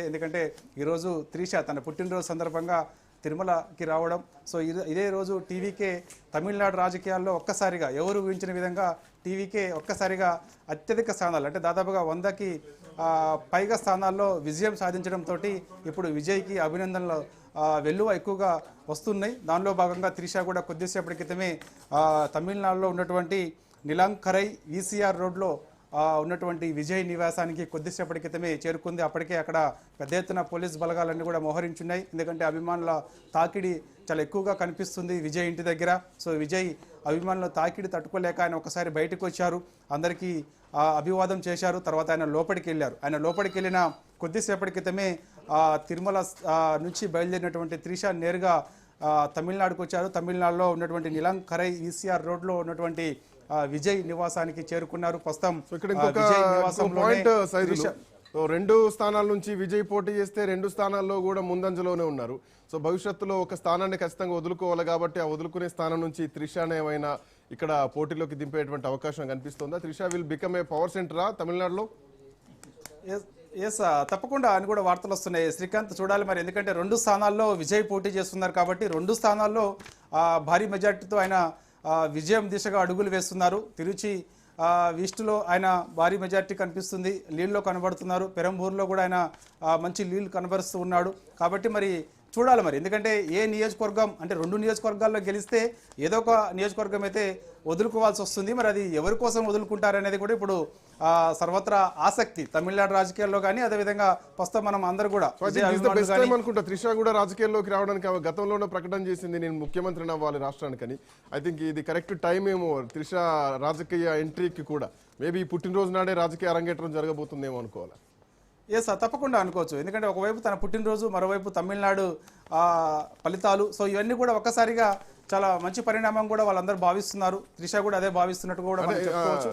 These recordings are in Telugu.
ఎందుకంటే ఈరోజు త్రిష తన పుట్టినరోజు సందర్భంగా తిరుమలకి రావడం. సో ఇదే రోజు టీవీకే తమిళనాడు రాజకీయాల్లో ఒక్కసారిగా ఎవరు ఊహించిన విధంగా టీవీకే ఒక్కసారిగా అత్యధిక స్థానాలు అంటే దాదాపుగా 100కి పైగా స్థానాల్లో విజయం సాధించడంతో ఇప్పుడు విజయ్కి అభినందనలు వెల్లువ ఎక్కువగా వస్తున్నాయి. దానిలో భాగంగా త్రిష కూడా కొద్దిసేపటి క్రితమే తమిళనాడులో ఉన్నటువంటి నిలంకరై ఈసీఆర్ రోడ్లో ఉన్నటువంటి విజయ్ నివాసానికి కొద్దిసేపటి క్రితమే చేరుకుంది. అప్పటికే అక్కడ పెద్ద ఎత్తున పోలీస్ బలగాలన్నీ కూడా మోహరించున్నాయి. ఎందుకంటే అభిమానుల తాకిడి చాలా ఎక్కువగా కనిపిస్తుంది విజయ్ ఇంటి దగ్గర. సో విజయ్ అభిమానుల తాకిడి తట్టుకోలేక ఆయన ఒకసారి బయటకు వచ్చారు, అందరికీ అభివాదం చేశారు. తర్వాత ఆయన లోపలికి వెళ్ళారు. ఆయన లోపలికి వెళ్ళిన కొద్దిసేపటి క్రితమే తిరుమల నుంచి బయలుదేరినటువంటి త్రిష నేరుగా తమిళనాడుకు వచ్చారు. తమిళనాడులో ఉన్నటువంటి నిలంకరై ఈసీఆర్ రోడ్లో ఉన్నటువంటి విజయ్ నివాసానికి చేరుకున్నారు. ప్రస్తుతం రెండు స్థానాల నుంచి విజయ్ పోటీ చేస్తే రెండు స్థానాల్లో కూడా ముందంజలోనే ఉన్నారు. సో భవిష్యత్తులో ఒక స్థానాన్ని ఖచ్చితంగా వదులుకోవాలి కాబట్టి ఆ వదులుకునే స్థానం నుంచి త్రిషానే ఏమైనా ఇక్కడ పోటీలోకి దింపేటువంటి అవకాశం కనిపిస్తుందా? Trisha will become a power సెంటరా తమిళనాడులో? ఎస్, తప్పకుండా అని కూడా వార్తలు వస్తున్నాయి శ్రీకాంత్. చూడాలి మరి, ఎందుకంటే రెండు స్థానాల్లో విజయ్ పోటీ చేస్తున్నారు కాబట్టి రెండు స్థానాల్లో భారీ మెజార్టీతో ఆయన విజయం దిశగా అడుగులు వేస్తున్నారు. తిరుచి ఈస్ట్లో ఆయన భారీ మెజార్టీ కనిపిస్తుంది, లీడ్లో కనబడుతున్నారు. పెరంబూరులో కూడా ఆయన మంచి లీడ్ కనబరుస్తూ ఉన్నాడు. కాబట్టి మరి చూడాలి మరి, ఎందుకంటే ఏ నియోజకవర్గం అంటే రెండు నియోజకవర్గాల్లో గెలిస్తే ఏదో ఒక నియోజకవర్గం అయితే వదులుకోవాల్సి వస్తుంది. మరి అది ఎవరి కోసం వదులుకుంటారనేది కూడా ఇప్పుడు సర్వత్రా ఆసక్తి తమిళనాడు రాజకీయాల్లో కానీ, అదేవిధంగా ప్రస్తుతం మనం అందరూ కూడా అనుకుంటా త్రిష కూడా రాజకీయాల్లోకి రావడానికి గతంలోనే ప్రకటన చేసింది, నేను ముఖ్యమంత్రిని అవ్వాలి రాష్ట్రానికని. ఐ థింక్ ఇది కరెక్ట్ టైం ఏమో త్రిష రాజకీయ ఎంట్రీకి కూడా. మేబీ పుట్టినరోజు నాడే రాజకీయ అరంగేట్రం జరగబోతుందేమో అనుకోవాలి. ఎస్, తప్పకుండా అనుకోవచ్చు. ఎందుకంటే ఒకవైపు తన పుట్టినరోజు, మరోవైపు తమిళనాడు ఫలితాలు. సో ఇవన్నీ కూడా ఒక్కసారిగా చాలా మంచి పరిణామం కూడా వాళ్ళందరూ భావిస్తున్నారు. త్రిష కూడా అదే భావిస్తున్నట్టు కూడా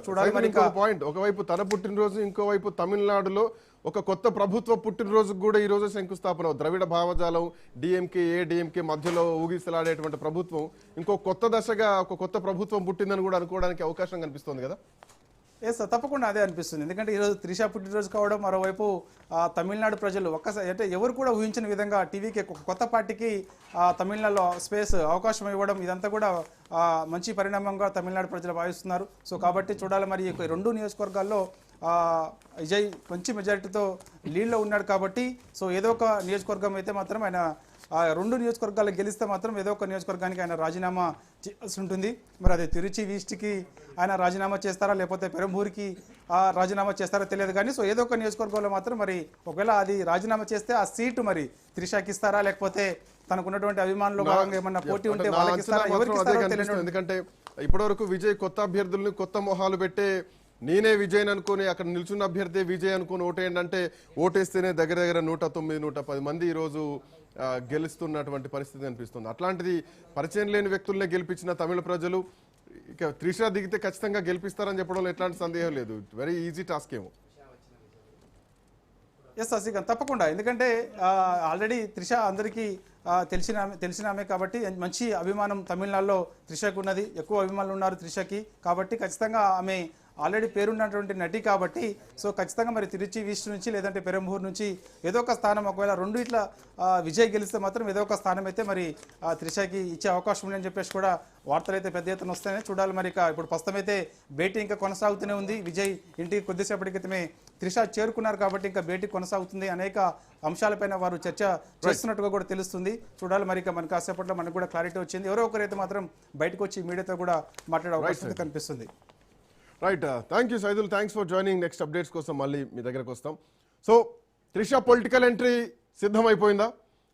చూడాలి మరి. పాయింట్, ఒకవైపు తన పుట్టినరోజు, ఇంకోవైపు తమిళనాడులో ఒక కొత్త ప్రభుత్వ పుట్టినరోజుకు కూడా ఈ రోజు శంకుస్థాపన. ద్రవిడ భావజాలం డిఎంకే ఏడీఎంకే మధ్యలో ఊగిసలాడేటువంటి ప్రభుత్వం ఇంకో కొత్త దశగా ఒక కొత్త ప్రభుత్వం పుట్టిందని కూడా అనుకోవడానికి అవకాశం కనిపిస్తుంది కదా? ఎస్, తప్పకుండా అదే అనిపిస్తుంది. ఎందుకంటే ఈరోజు త్రిష పుట్టినరోజు కావడం, మరోవైపు తమిళనాడు ప్రజలు ఒక్కసారి అంటే ఎవరు కూడా ఊహించిన విధంగా టీవీకి కొత్త పార్టీకి తమిళనాడులో స్పేస్ అవకాశం ఇవ్వడం, ఇదంతా కూడా మంచి పరిణామంగా తమిళనాడు ప్రజలు భావిస్తున్నారు. సో కాబట్టి చూడాలి మరి, రెండు నియోజకవర్గాల్లో విజయ్ మంచి మెజారిటీతో లీడ్లో ఉన్నాడు కాబట్టి, సో ఏదో ఒక నియోజకవర్గం అయితే మాత్రం ఆయన రెండు నియోజకవర్గాలు గెలిస్తే మాత్రం ఏదో ఒక నియోజకవర్గానికి ఆయన రాజీనామా చేయాల్సి ఉంటుంది. మరి అది తిరుచి ఈస్ట్కి ఆయన రాజీనామా చేస్తారా, లేకపోతే పెరంబూరికి రాజీనామా చేస్తారా తెలియదు కానీ, సో ఏదో ఒక నియోజకవర్గంలో మాత్రం మరి ఒకవేళ అది రాజీనామా చేస్తే ఆ సీటు మరి త్రిషకి ఇస్తారా, లేకపోతే తనకున్నటువంటి అభిమానులు భాగంగా ఏమన్నా పోటీ ఉంటే వాళ్ళకి ఇస్తారా, ఎవరికి ఇస్తారో తెలియదు. ఎందుకంటే ఇప్పటివరకు విజయ్ కొత్త అభ్యర్థుల్ని కొత్త మొహాలు పెట్టే, నేనే విజయ్ అనుకుని అక్కడ నిల్చున్న అభ్యర్థి విజయ్ అనుకుని ఓటేయండి ఓటేస్తేనే దగ్గర 109, 110 మంది ఈరోజు గెలుస్తున్నటువంటి పరిస్థితి అనిపిస్తుంది. అట్లాంటిది పరిచయం లేని వ్యక్తులనే గెలిపించిన తమిళ ప్రజలు ఇక త్రిష దిగితే ఖచ్చితంగా గెలిపిస్తారని చెప్పడంలో ఎట్లాంటి సందేహం లేదు. వెరీ ఈజీ టాస్క్ ఏమో. ఎస్ శ్రీకాంత్, తప్పకుండా. ఎందుకంటే ఆల్రెడీ త్రిష అందరికీ తెలిసినామే కాబట్టి మంచి అభిమానం తమిళనాడులో త్రిషకు ఉన్నది, ఎక్కువ అభిమానులు ఉన్నారు త్రిషకి. కాబట్టి ఖచ్చితంగా ఆమె ఆల్రెడీ పేరున్నటువంటి నటి కాబట్టి, సో ఖచ్చితంగా మరి తిరుచి ఈస్ట్ నుంచి లేదంటే పెరంబూరు నుంచి ఏదో ఒక స్థానం, ఒకవేళ రెండు ఇట్లా విజయ్ గెలిస్తే మాత్రం ఏదో ఒక స్థానం అయితే మరి త్రిషకి ఇచ్చే అవకాశం ఉందని చెప్పేసి కూడా వార్తలు అయితే పెద్ద ఎత్తున వస్తాయని చూడాలి మరి. ఇప్పుడు ప్రస్తుతం అయితే భేటీ ఇంకా కొనసాగుతూనే ఉంది. విజయ్ ఇంటికి కొద్దిసేపటి క్రితమే త్రిష చేరుకున్నారు కాబట్టి ఇంకా భేటీ కొనసాగుతుంది. అనేక అంశాలపైన వారు చర్చ చేస్తున్నట్టుగా కూడా తెలుస్తుంది. చూడాలి మరి, మనకు కాసేపట్లో మనకు కూడా క్లారిటీ వచ్చింది. ఎవరో ఒకరైతే మాత్రం బయటకు వచ్చి మీడియాతో కూడా మాట్లాడే అవకాశం కనిపిస్తుంది. Right, thank you Saidul, thanks for joining. Next updates కోసం మళ్ళీ మీ దగ్గరకు వస్తాం. సో త్రిష పొలిటికల్ ఎంట్రీ సిద్ధమైపోయిందా?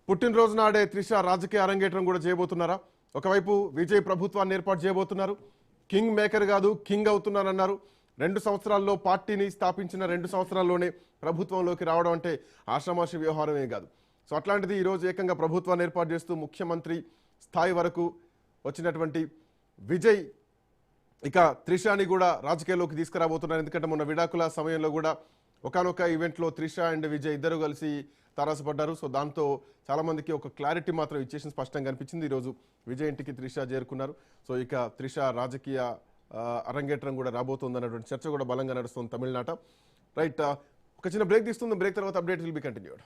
పుట్టినరోజు నాడే త్రిష రాజకీయ అరంగేట్రం కూడా చేయబోతున్నారా? ఒకవైపు విజయ్ ప్రభుత్వాన్ని ఏర్పాటు చేయబోతున్నారు, కింగ్ మేకర్ కాదు కింగ్ అవుతున్నారన్నారు. 2 సంవత్సరాల్లో పార్టీని స్థాపించిన 2 సంవత్సరాల్లోనే ప్రభుత్వంలోకి రావడం అంటే ఆషామాషి వ్యవహారమే కాదు. సో అట్లాంటిది ఈరోజు ఏకంగా ప్రభుత్వాన్ని ఏర్పాటు చేస్తూ ముఖ్యమంత్రి స్థాయి వరకు వచ్చినటువంటి విజయ్ ఇక త్రిషాని కూడా రాజకీయాల్లోకి తీసుకురాబోతున్నారు. ఎందుకంటే మొన్న విడాకుల సమయంలో కూడా ఒకనొక ఈవెంట్లో త్రిష అండ్ విజయ్ ఇద్దరు కలిసి తారసపడ్డారు. సో దాంతో చాలామందికి ఒక క్లారిటీ మాత్రం ఇచ్చేసి స్పష్టంగా కనిపించింది. ఈరోజు విజయ్ ఇంటికి త్రిష చేరుకున్నారు. సో ఇక త్రిష రాజకీయ అరంగేట్రం కూడా రాబోతుంది అన్నటువంటి చర్చ కూడా బలంగా నడుస్తుంది తమిళనాట. రైట్, ఒక చిన్న బ్రేక్ తీస్తుంది. బ్రేక్ తర్వాత అప్డేట్ విల్ బి కంటిన్యూడ్.